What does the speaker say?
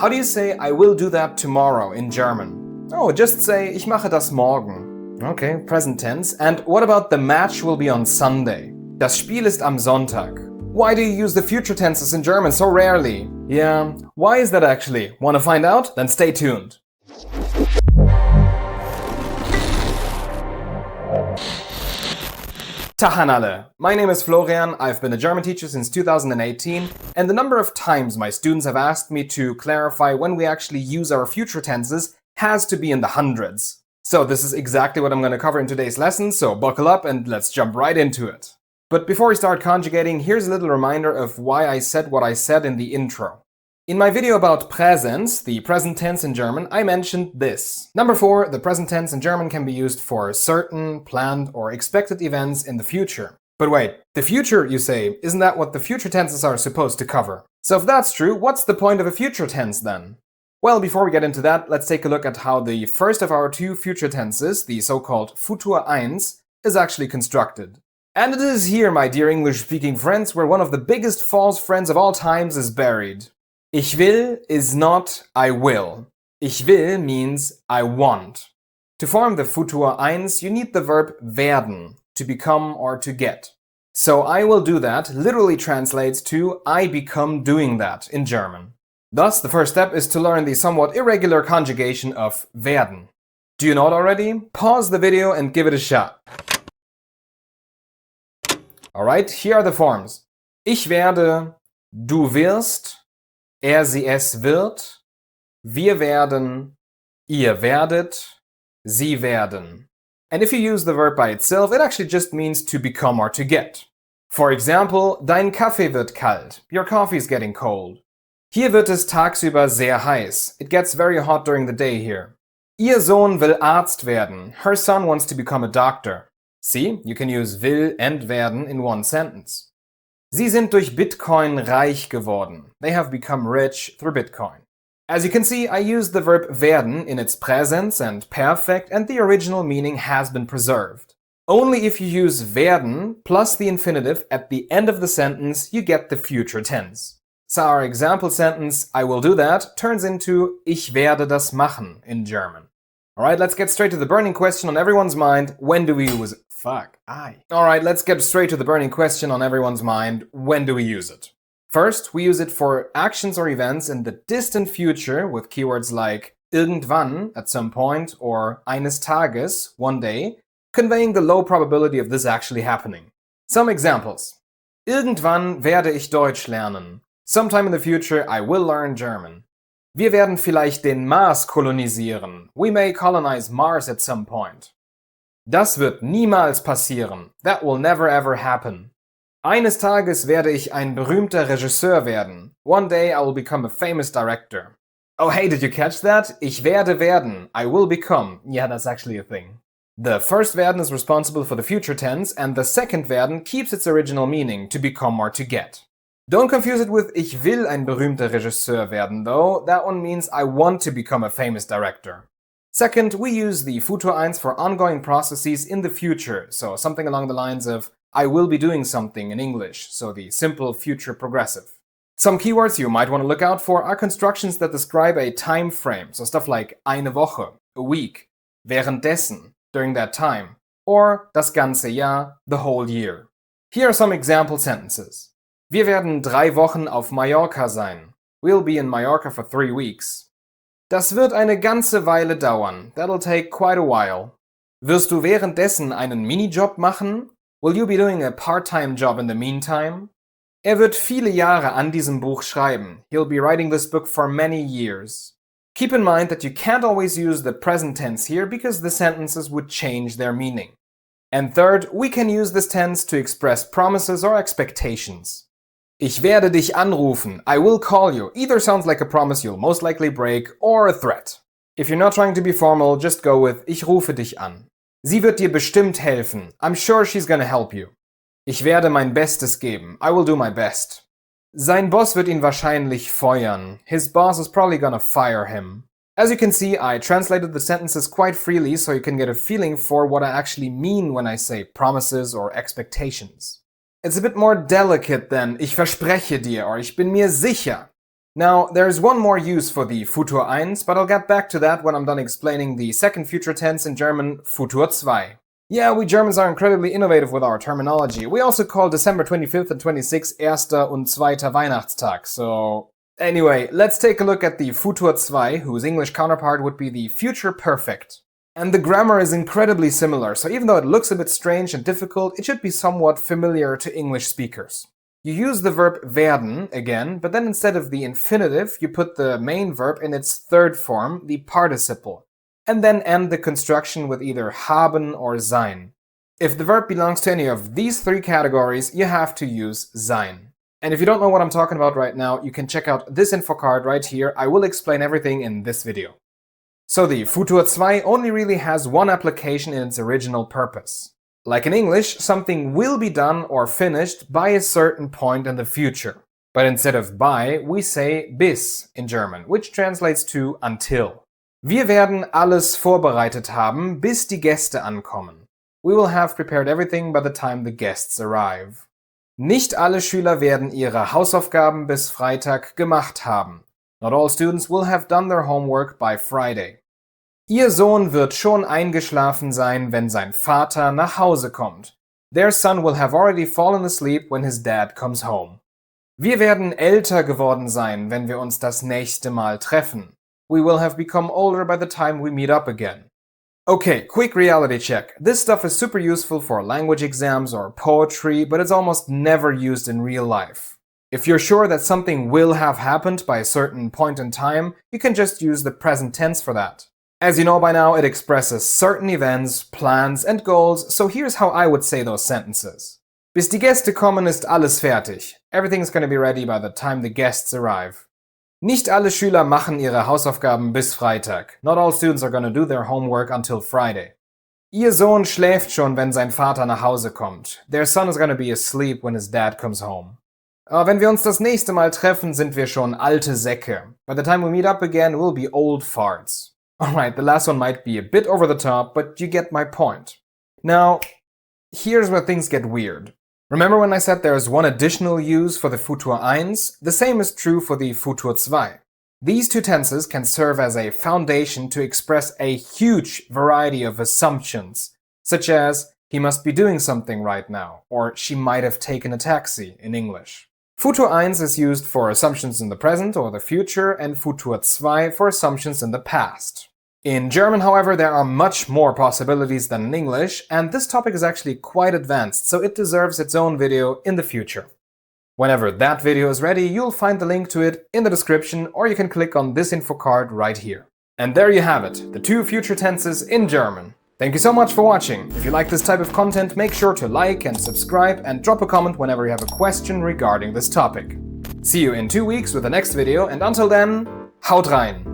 How do you say I will do that tomorrow in German? Oh, just say ich mache das morgen. Okay, present tense. And what about the match will be on Sunday? Das Spiel ist am Sonntag. Why do you use the future tenses in German so rarely? Yeah, why is that actually? Want to find out? Then stay tuned. Tahan alle! My name is Florian, I've been a German teacher since 2018, and the number of times my students have asked me to clarify when we actually use our future tenses has to be in the hundreds. So this is exactly what I'm going to cover in today's lesson, so buckle up and let's jump right into it. But before we start conjugating, here's a little reminder of why I said what I said in the intro. In my video about Präsens, the present tense in German, I mentioned this. Number 4, the present tense in German can be used for certain, planned, or expected events in the future. But wait, the future, you say, isn't that what the future tenses are supposed to cover? So if that's true, what's the point of a future tense then? Well, before we get into that, let's take a look at how the first of our two future tenses, the so-called Futur I, is actually constructed. And it is here, my dear English-speaking friends, where one of the biggest false friends of all times is buried. Ich will is not I will. Ich will means I want. To form the Futur I, you need the verb werden, to become or to get. So I will do that literally translates to I become doing that in German. Thus, the first step is to learn the somewhat irregular conjugation of werden. Do you know it already? Pause the video and give it a shot. Alright, here are the forms. Ich werde, du wirst, sie es wird, wir werden, ihr werdet, sie werden. And if you use the verb by itself, it actually just means to become or to get. For example, dein Kaffee wird kalt. Your coffee is getting cold. Hier wird es tagsüber sehr heiß. It gets very hot during the day here. Ihr Sohn will Arzt werden. Her son wants to become a doctor. See, you can use will and werden in one sentence. Sie sind durch Bitcoin reich geworden. They have become rich through Bitcoin. As you can see, I used the verb werden in its presence and perfect, and the original meaning has been preserved. Only if you use werden plus the infinitive at the end of the sentence, you get the future tense. So our example sentence, I will do that, turns into ich werde das machen in German. Alright, let's get straight to the burning question on everyone's mind. When do we use it? Alright, let's get straight to the burning question on everyone's mind. When do we use it? First, we use it for actions or events in the distant future with keywords like irgendwann, at some point, or eines Tages, one day, conveying the low probability of this actually happening. Some examples. Irgendwann werde ich Deutsch lernen. Sometime in the future, I will learn German. Wir werden vielleicht den Mars kolonisieren. We may colonize Mars at some point. Das wird niemals passieren. That will never ever happen. Eines Tages werde ich ein berühmter Regisseur werden. One day I will become a famous director. Oh hey, did you catch that? Ich werde werden. I will become. Yeah, that's actually a thing. The first werden is responsible for the future tense, and the second werden keeps its original meaning, to become or to get. Don't confuse it with ich will ein berühmter Regisseur werden, though. That one means I want to become a famous director. Second, we use the Futur I for ongoing processes in the future, so something along the lines of I will be doing something in English, so the simple future progressive. Some keywords you might want to look out for are constructions that describe a time frame, so stuff like eine Woche, a week, währenddessen, during that time, or das ganze Jahr, the whole year. Here are some example sentences. Wir werden 3 Wochen auf Mallorca sein. We'll be in Mallorca for 3 weeks. Das wird eine ganze Weile dauern. That'll take quite a while. Wirst du währenddessen einen Minijob machen? Will you be doing a part-time job in the meantime? Er wird viele Jahre an diesem Buch schreiben. He'll be writing this book for many years. Keep in mind that you can't always use the present tense here because the sentences would change their meaning. And third, we can use this tense to express promises or expectations. Ich werde dich anrufen. I will call you. Either sounds like a promise you'll most likely break or a threat. If you're not trying to be formal, just go with ich rufe dich an. Sie wird dir bestimmt helfen. I'm sure she's gonna help you. Ich werde mein Bestes geben. I will do my best. Sein Boss wird ihn wahrscheinlich feuern. His boss is probably gonna fire him. As you can see, I translated the sentences quite freely so you can get a feeling for what I actually mean when I say promises or expectations. It's a bit more delicate than ich verspreche dir or ich bin mir sicher. Now, there's one more use for the Futur I, but I'll get back to that when I'm done explaining the second future tense in German, Futur II. Yeah, we Germans are incredibly innovative with our terminology. We also call December 25th and 26th Erster und Zweiter Weihnachtstag, so... Anyway, let's take a look at the Futur II, whose English counterpart would be the future perfect. And the grammar is incredibly similar, so even though it looks a bit strange and difficult, it should be somewhat familiar to English speakers. You use the verb werden again, but then instead of the infinitive, you put the main verb in its third form, the participle, and then end the construction with either haben or sein. If the verb belongs to any of these three categories, you have to use sein. And if you don't know what I'm talking about right now, you can check out this info card right here. I will explain everything in this video. So the Futur II only really has one application in its original purpose. Like in English, something will be done or finished by a certain point in the future. But instead of by, we say bis in German, which translates to until. Wir werden alles vorbereitet haben, bis die Gäste ankommen. We will have prepared everything by the time the guests arrive. Nicht alle Schüler werden ihre Hausaufgaben bis Freitag gemacht haben. Not all students will have done their homework by Friday. Ihr Sohn wird schon eingeschlafen sein, wenn sein Vater nach Hause kommt. Their son will have already fallen asleep when his dad comes home. Wir werden älter geworden sein, wenn wir uns das nächste Mal treffen. We will have become older by the time we meet up again. Okay, quick reality check. This stuff is super useful for language exams or poetry, but it's almost never used in real life. If you're sure that something will have happened by a certain point in time, you can just use the present tense for that. As you know by now, it expresses certain events, plans, and goals, so here's how I would say those sentences. Bis die Gäste kommen ist alles fertig. Everything's gonna be ready by the time the guests arrive. Nicht alle Schüler machen ihre Hausaufgaben bis Freitag. Not all students are gonna do their homework until Friday. Ihr Sohn schläft schon, wenn sein Vater nach Hause kommt. Their son is gonna be asleep when his dad comes home. Wenn wir uns das nächste Mal treffen, sind wir schon alte Säcke. By the time we meet up again, we'll be old farts. Alright, the last one might be a bit over the top, but you get my point. Now, here's where things get weird. Remember when I said there is one additional use for the Futur I? The same is true for the Futur II. These two tenses can serve as a foundation to express a huge variety of assumptions, such as, he must be doing something right now, or she might have taken a taxi in English. Futur I is used for assumptions in the present or the future, and Futur II for assumptions in the past. In German, however, there are much more possibilities than in English, and this topic is actually quite advanced, so it deserves its own video in the future. Whenever that video is ready, you'll find the link to it in the description, or you can click on this info card right here. And there you have it, the two future tenses in German. Thank you so much for watching. If you like this type of content, make sure to like and subscribe and drop a comment whenever you have a question regarding this topic. See you in 2 weeks with the next video, and until then, haut rein!